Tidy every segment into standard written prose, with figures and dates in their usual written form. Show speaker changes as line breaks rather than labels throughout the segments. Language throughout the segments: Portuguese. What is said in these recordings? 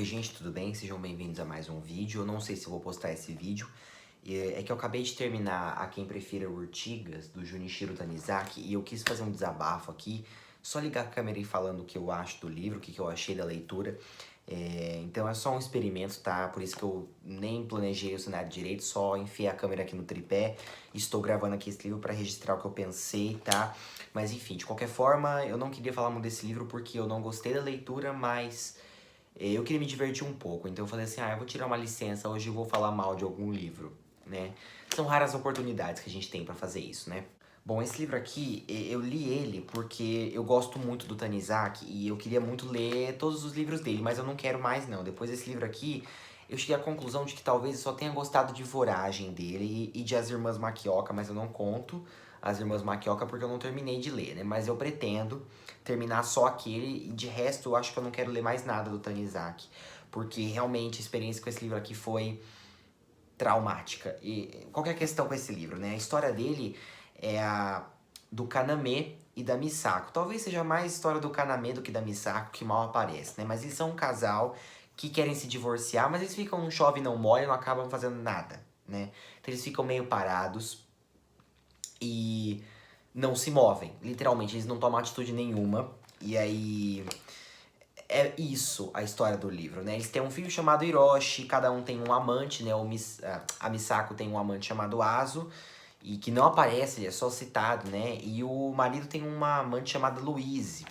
Oi gente, tudo bem? Sejam bem-vindos a mais um vídeo. Eu não sei se eu vou postar esse vídeo. É que eu acabei de terminar A Quem Prefira Urtigas, do Junichiro Tanizaki, e eu quis fazer um desabafo aqui, só ligar a câmera e falando o que eu acho do livro, o que eu achei da leitura. Então é só um experimento, tá? Por isso que eu nem planejei o cenário direito, só enfiei a câmera aqui no tripé. Estou gravando aqui esse livro para registrar o que eu pensei, tá? Mas enfim, de qualquer forma, eu não queria falar muito desse livro porque eu não gostei da leitura, mas eu queria me divertir um pouco. Então eu falei assim, eu vou tirar uma licença, hoje eu vou falar mal de algum livro, né? São raras oportunidades que a gente tem pra fazer isso, né? Bom, esse livro aqui, eu li ele porque eu gosto muito do Tanizaki e eu queria muito ler todos os livros dele, mas eu não quero mais não. Depois desse livro aqui, eu cheguei à conclusão de que talvez eu só tenha gostado de Voragem dele e de As Irmãs Makioka, mas eu não conto As Irmãs Makioka porque eu não terminei de ler, né? Mas eu pretendo terminar só aquele e de resto eu acho que eu não quero ler mais nada do Tanizaki, porque realmente a experiência com esse livro aqui foi traumática. E qual que é a questão com esse livro, né? A história dele é a do Kaname e da Misako. Talvez seja mais história do Kaname do que da Misako, que mal aparece, né? Mas eles são um casal que querem se divorciar, mas eles ficam não chove, não molha, não acabam fazendo nada, né? Então eles ficam meio parados e não se movem. Literalmente, eles não tomam atitude nenhuma. E aí é isso a história do livro, né? Eles têm um filho chamado Hiroshi, cada um tem um amante, né? A Misako tem um amante chamado Aso, e que não aparece, ele é só citado, né? E o marido tem uma amante chamada Louise,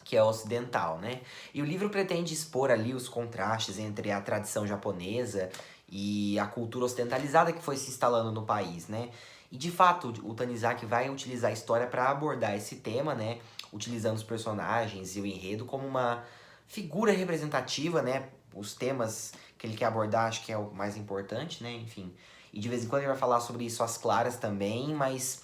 que é ocidental, né? E o livro pretende expor ali os contrastes entre a tradição japonesa e a cultura ocidentalizada que foi se instalando no país, né? E de fato, o Tanizaki vai utilizar a história para abordar esse tema, né? Utilizando os personagens e o enredo como uma figura representativa, né? Os temas que ele quer abordar, acho que é o mais importante, né? Enfim. E de vez em quando ele vai falar sobre isso às claras também, mas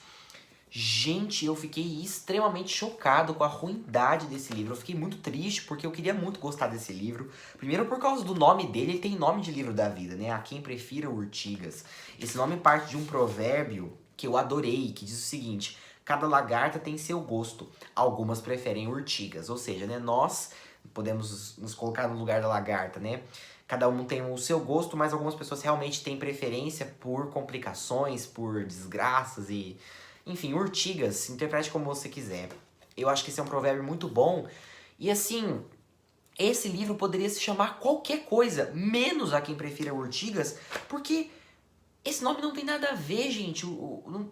gente, eu fiquei extremamente chocado com a ruindade desse livro. Eu fiquei muito triste porque eu queria muito gostar desse livro. Primeiro por causa do nome dele, ele tem nome de livro da vida, né? A Quem Prefira Urtigas. Esse nome parte de um provérbio que eu adorei, que diz o seguinte: cada lagarta tem seu gosto, algumas preferem urtigas. Ou seja, né, nós podemos nos colocar no lugar da lagarta, né? Cada um tem o seu gosto, mas algumas pessoas realmente têm preferência por complicações, por desgraças e enfim, urtigas, interprete como você quiser. Eu acho que esse é um provérbio muito bom. E assim, esse livro poderia se chamar qualquer coisa, menos A Quem Prefira Urtigas, porque esse nome não tem nada a ver, gente.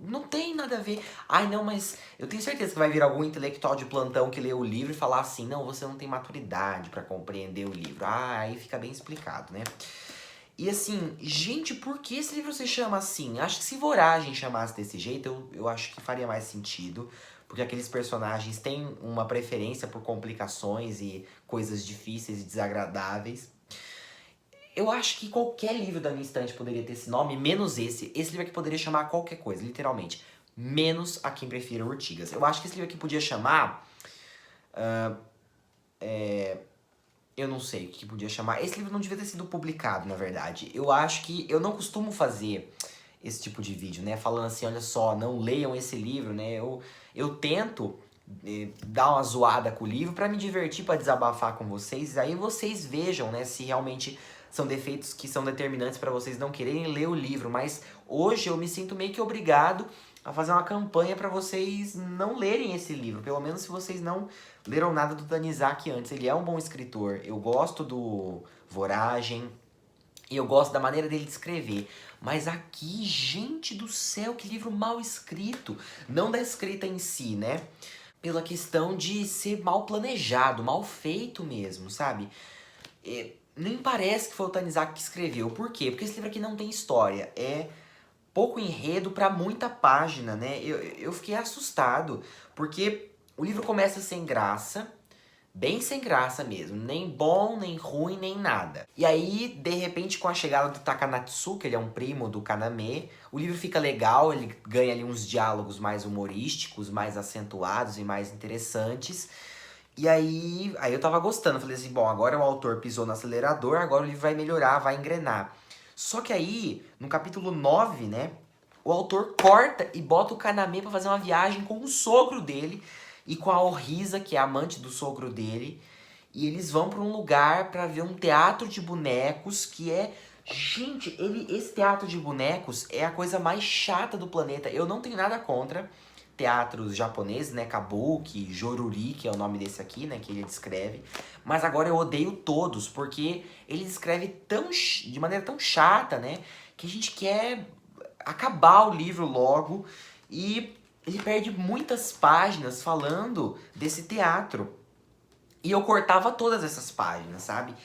Não tem nada a ver. Ai, não, mas eu tenho certeza que vai vir algum intelectual de plantão que lê o livro e falar assim: não, você não tem maturidade pra compreender o livro. Ah, aí fica bem explicado, né? E assim, gente, por que esse livro se chama assim? Acho que se Voragem chamasse desse jeito, eu acho que faria mais sentido. Porque aqueles personagens têm uma preferência por complicações e coisas difíceis e desagradáveis. Eu acho que qualquer livro da minha estante poderia ter esse nome, menos esse. Esse livro aqui poderia chamar qualquer coisa, literalmente. Menos A Quem Prefira Urtigas. Eu acho que esse livro aqui podia chamar... Eu não sei o que podia chamar. Esse livro não devia ter sido publicado, na verdade. Eu acho que... Eu não costumo fazer esse tipo de vídeo, né? Falando assim, olha só, não leiam esse livro, né? Eu tento dar uma zoada com o livro pra me divertir, pra desabafar com vocês. Aí vocês vejam, né, se realmente são defeitos que são determinantes pra vocês não quererem ler o livro. Mas hoje eu me sinto meio que obrigado a fazer uma campanha pra vocês não lerem esse livro. Pelo menos se vocês não leram nada do Tanizaki antes. Ele é um bom escritor. Eu gosto do Voragem. E eu gosto da maneira dele de escrever. Mas aqui, gente do céu, que livro mal escrito. Não da escrita em si, né? Pela questão de ser mal planejado, mal feito mesmo, sabe? Nem parece que foi o Tanizaki que escreveu. Por quê? Porque esse livro aqui não tem história. É pouco enredo pra muita página, né? Eu fiquei assustado. Porque o livro começa sem graça. Bem sem graça mesmo, nem bom, nem ruim, nem nada. E aí, de repente, com a chegada do Takanatsu, que ele é um primo do Kaname, o livro fica legal, ele ganha ali uns diálogos mais humorísticos, mais acentuados e mais interessantes. E aí eu tava gostando, falei assim, bom, agora o autor pisou no acelerador, agora o livro vai melhorar, vai engrenar. Só que aí, no capítulo 9, né, o autor corta e bota o Kaname pra fazer uma viagem com o sogro dele e com a Orisa, que é a amante do sogro dele. e eles vão pra um lugar pra ver um teatro de bonecos que é... Gente, esse teatro de bonecos é a coisa mais chata do planeta. Eu não tenho nada contra teatros japoneses, né? Kabuki, Joruri, que é o nome desse aqui, né? Que ele descreve. Mas agora eu odeio todos, porque ele descreve de maneira tão chata, né? Que a gente quer acabar o livro logo e ele perde muitas páginas falando desse teatro. E eu cortava todas essas páginas, sabe?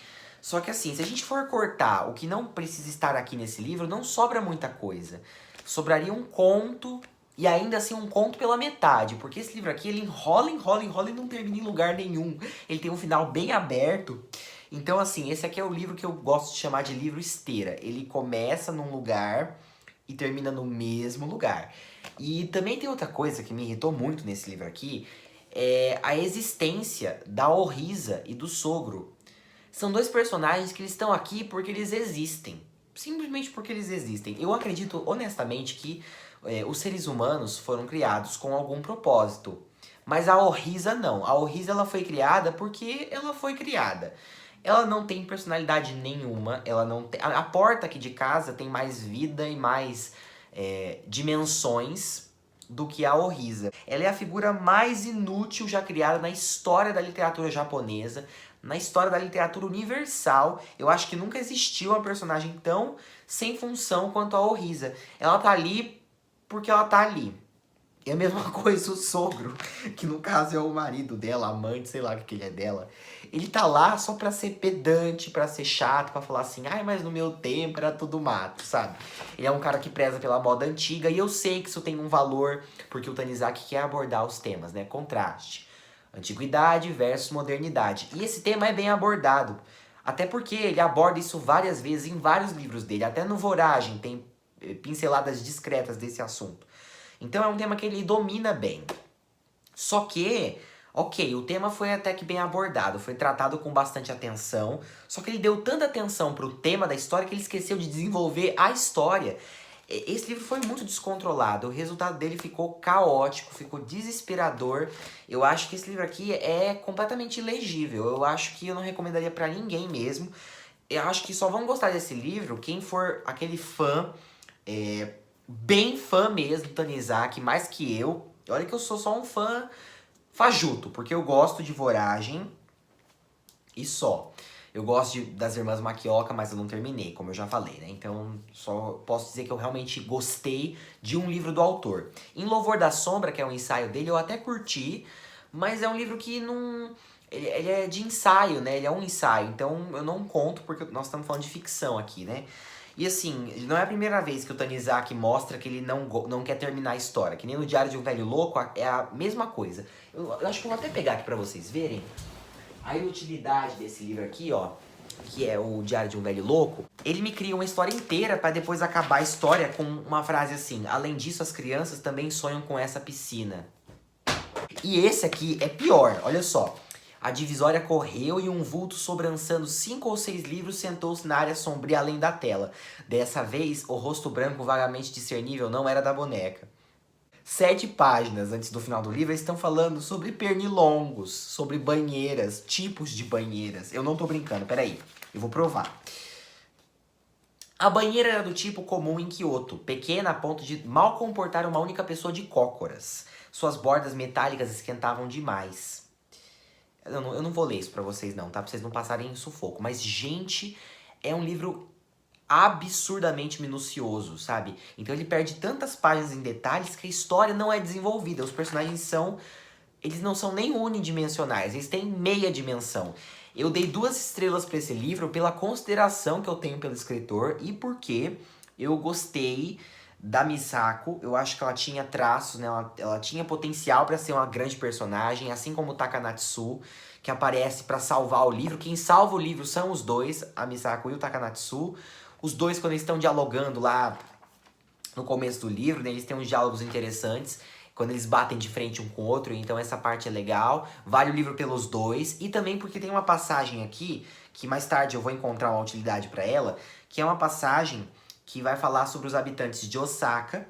Só que assim, se a gente for cortar o que não precisa estar aqui nesse livro, não sobra muita coisa. Sobraria um conto, e ainda assim um conto pela metade. Porque esse livro aqui, ele enrola, enrola, enrola e não termina em lugar nenhum. Ele tem um final bem aberto. Então assim, esse aqui é o livro que eu gosto de chamar de livro esteira. Ele começa num lugar e termina no mesmo lugar. E também tem outra coisa que me irritou muito nesse livro aqui, é a existência da Orisa e do Sogro. São dois personagens que eles estão aqui porque eles existem. Simplesmente porque eles existem. Eu acredito honestamente que os seres humanos foram criados com algum propósito. Mas a Orisa não. A Orisa ela foi criada porque ela foi criada. Ela não tem personalidade nenhuma. Ela não tem... A porta aqui de casa tem mais vida e mais dimensões do que a Orisa. Ela é a figura mais inútil já criada na história da literatura japonesa, na história da literatura universal. Eu acho que nunca existiu uma personagem tão sem função quanto a Orisa. Ela tá ali porque ela tá ali. E a mesma coisa o sogro, que no caso é o marido dela, amante, sei lá o que ele é dela. Ele tá lá só pra ser pedante, pra ser chato, pra falar assim, ai, mas no meu tempo era tudo mato, sabe? Ele é um cara que preza pela moda antiga e eu sei que isso tem um valor, porque o Tanizaki quer abordar os temas, né? Contraste. Antiguidade versus modernidade. E esse tema é bem abordado. Até porque ele aborda isso várias vezes em vários livros dele. Até no Voragem tem pinceladas discretas desse assunto. Então é um tema que ele domina bem. Só que, ok, o tema foi até que bem abordado, foi tratado com bastante atenção, só que ele deu tanta atenção pro tema da história que ele esqueceu de desenvolver a história. Esse livro foi muito descontrolado, o resultado dele ficou caótico, ficou desesperador. Eu acho que esse livro aqui é completamente ilegível, eu acho que eu não recomendaria pra ninguém mesmo. Eu acho que só vão gostar desse livro quem for aquele fã, bem fã mesmo do Tanizaki, mais que eu. Olha que eu sou só um fã fajuto, porque eu gosto de Voragem e só. Eu gosto das Irmãs Makioka, mas eu não terminei, como eu já falei, né? Então, só posso dizer que eu realmente gostei de um livro do autor. Em Louvor da Sombra, que é um ensaio dele, eu até curti, mas é um livro que não... Ele é de ensaio, né? Ele é um ensaio, então eu não conto, porque nós estamos falando de ficção aqui, né? E assim, não é a primeira vez que o Tanizaki mostra que ele não quer terminar a história. Que nem no Diário de um Velho Louco, é a mesma coisa. Eu acho que eu vou até pegar aqui pra vocês verem a inutilidade desse livro aqui, ó, que é o Diário de um Velho Louco. Ele me cria uma história inteira pra depois acabar a história com uma frase assim: além disso, as crianças também sonham com essa piscina. E esse aqui é pior, olha só. A divisória correu e um vulto sobrançando 5 ou 6 livros sentou-se na área sombria além da tela. Dessa vez, o rosto branco vagamente discernível não era da boneca. 7 páginas antes do final do livro, eles estão falando sobre pernilongos, sobre banheiras, tipos de banheiras. Eu não tô brincando, peraí, eu vou provar. A banheira era do tipo comum em Kyoto, pequena a ponto de mal comportar uma única pessoa de cócoras. Suas bordas metálicas esquentavam demais. Eu não vou ler isso pra vocês não, tá? Pra vocês não passarem em sufoco. Mas, gente, é um livro absurdamente minucioso, sabe? Então ele perde tantas páginas em detalhes que a história não é desenvolvida. Os personagens são... Eles não são nem unidimensionais, eles têm meia dimensão. Eu dei 2 estrelas pra esse livro pela consideração que eu tenho pelo escritor e porque eu gostei da Misako. Eu acho que ela tinha traços, né? Ela tinha potencial pra ser uma grande personagem, assim como o Takanatsu, que aparece pra salvar o livro. Quem salva o livro são os dois, a Misako e o Takanatsu. Os dois, quando eles estão dialogando lá no começo do livro, né, eles têm uns diálogos interessantes, quando eles batem de frente um com o outro, então essa parte é legal. Vale o livro pelos dois, e também porque tem uma passagem aqui, que mais tarde eu vou encontrar uma utilidade pra ela, que é uma passagem que vai falar sobre os habitantes de Osaka,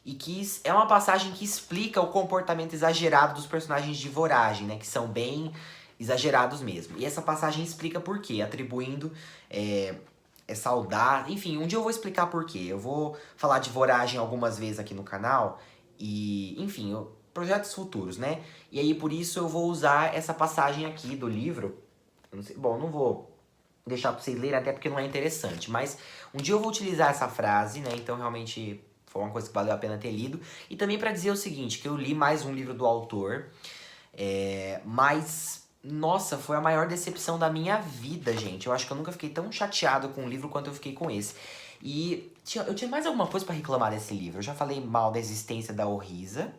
e que é uma passagem que explica o comportamento exagerado dos personagens de Voragem, né? Que são bem exagerados mesmo. E essa passagem explica por quê, atribuindo essa audácia. Enfim, um dia eu vou explicar por quê. Eu vou falar de voragem algumas vezes aqui no canal. E, enfim, projetos futuros, né? E aí, por isso, eu vou usar essa passagem aqui do livro. Eu não sei, bom, não vou deixar pra vocês lerem, até porque não é interessante. Mas um dia eu vou utilizar essa frase, né? Então, realmente, foi uma coisa que valeu a pena ter lido. E também pra dizer o seguinte, que eu li mais um livro do autor. Mas, nossa, foi a maior decepção da minha vida, gente. Eu acho que eu nunca fiquei tão chateado com um livro quanto eu fiquei com esse. E eu tinha mais alguma coisa pra reclamar desse livro. Eu já falei mal da existência da Orisa.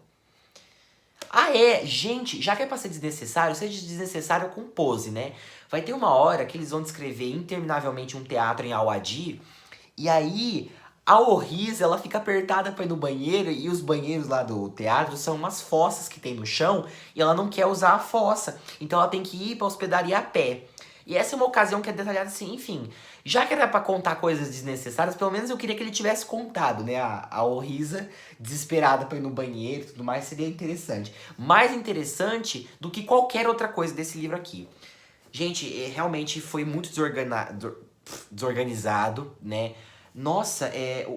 Ah, gente, já que é pra ser desnecessário, seja desnecessário com pose, né? Vai ter uma hora que eles vão descrever interminavelmente um teatro em Awadi, e aí a Orisa, ela fica apertada pra ir no banheiro, e os banheiros lá do teatro são umas fossas que tem no chão, e ela não quer usar a fossa, então ela tem que ir pra hospedaria a pé. E essa é uma ocasião que é detalhada assim, enfim. Já que era pra contar coisas desnecessárias, pelo menos eu queria que ele tivesse contado, né? A Orisa desesperada pra ir no banheiro e tudo mais, seria interessante. Mais interessante do que qualquer outra coisa desse livro aqui. Gente, realmente foi muito desorganizado, né? Nossa,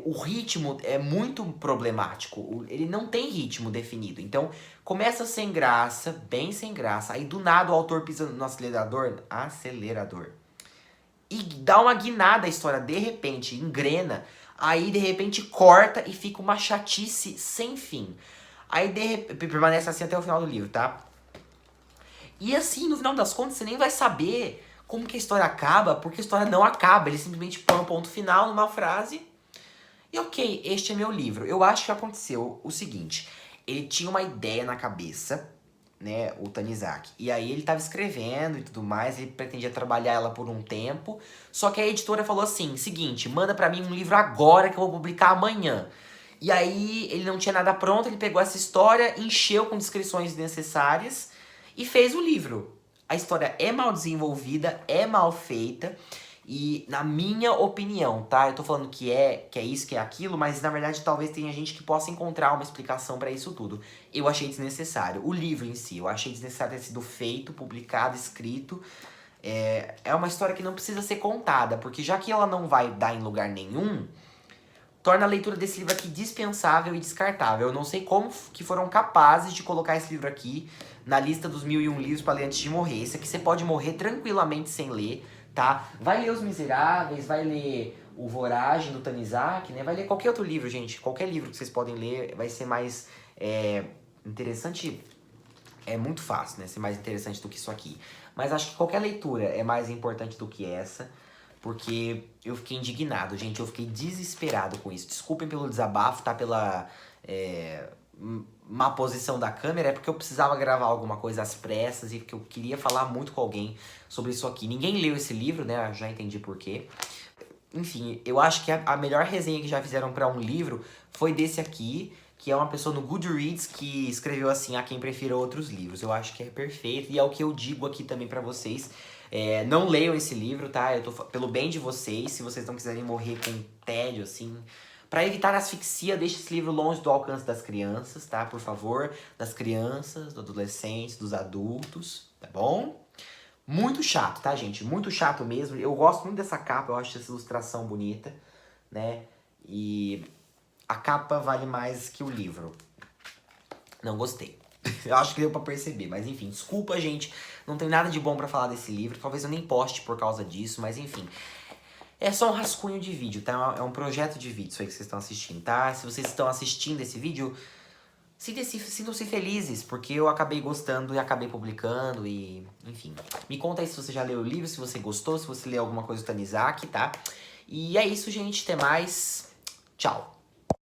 o ritmo é muito problemático. Ele não tem ritmo definido. Então, começa sem graça, bem sem graça. Aí, do nada, o autor pisa no acelerador. E dá uma guinada a história, de repente, engrena. Aí, de repente, corta e fica uma chatice sem fim. Aí, permanece assim até o final do livro, tá? E assim, no final das contas, você nem vai saber como que a história acaba, porque a história não acaba. Ele simplesmente põe um ponto final numa frase. E ok, este é meu livro. Eu acho que aconteceu o seguinte. Ele tinha uma ideia na cabeça, né, o Tanizaki. E aí ele tava escrevendo e tudo mais, ele pretendia trabalhar ela por um tempo. Só que a editora falou assim, seguinte, manda pra mim um livro agora que eu vou publicar amanhã. E aí ele não tinha nada pronto, ele pegou essa história, encheu com descrições necessárias e fez o livro. A história é mal desenvolvida, é mal feita. E na minha opinião, tá? Eu tô falando que é isso, que é aquilo, mas na verdade talvez tenha gente que possa encontrar uma explicação pra isso tudo. Eu achei desnecessário. O livro em si, eu achei desnecessário ter sido feito, publicado, escrito. É uma história que não precisa ser contada, porque já que ela não vai dar em lugar nenhum, torna a leitura desse livro aqui dispensável e descartável. Eu não sei como que foram capazes de colocar esse livro aqui na lista dos 1001 livros pra ler antes de morrer. Esse aqui você pode morrer tranquilamente sem ler, tá? Vai ler Os Miseráveis, vai ler o Voragem do Tanizaki, né? Vai ler qualquer outro livro, gente. Qualquer livro que vocês podem ler vai ser mais interessante. É muito fácil, né? Ser mais interessante do que isso aqui. Mas acho que qualquer leitura é mais importante do que essa. Porque eu fiquei indignado, gente. Eu fiquei desesperado com isso. Desculpem pelo desabafo, tá? Pela má posição da câmera. É porque eu precisava gravar alguma coisa às pressas e porque eu queria falar muito com alguém sobre isso aqui. Ninguém leu esse livro, né? Eu já entendi por quê. Enfim, eu acho que a melhor resenha que já fizeram pra um livro foi desse aqui, que é uma pessoa no Goodreads que escreveu assim, a quem prefira outros livros. Eu acho que é perfeito e é o que eu digo aqui também pra vocês. Não leiam esse livro, tá? Eu tô pelo bem de vocês, se vocês não quiserem morrer com tédio, assim. Pra evitar asfixia, deixe esse livro longe do alcance das crianças, tá? Por favor, das crianças, dos adolescentes, dos adultos, tá bom? Muito chato, tá, gente? Muito chato mesmo. Eu gosto muito dessa capa, eu acho essa ilustração bonita, né? E a capa vale mais que o livro. Não gostei. Eu acho que deu pra perceber, mas enfim, desculpa, gente. Não tem nada de bom pra falar desse livro. Talvez eu nem poste por causa disso, mas enfim. É só um rascunho de vídeo, tá? É um projeto de vídeo isso aí que vocês estão assistindo, tá? Se vocês estão assistindo esse vídeo, sintam-se felizes, porque eu acabei gostando e acabei publicando e... Enfim. Me conta aí se você já leu o livro, se você gostou, se você leu alguma coisa do Tanizaki, tá? E é isso, gente. Até mais. Tchau.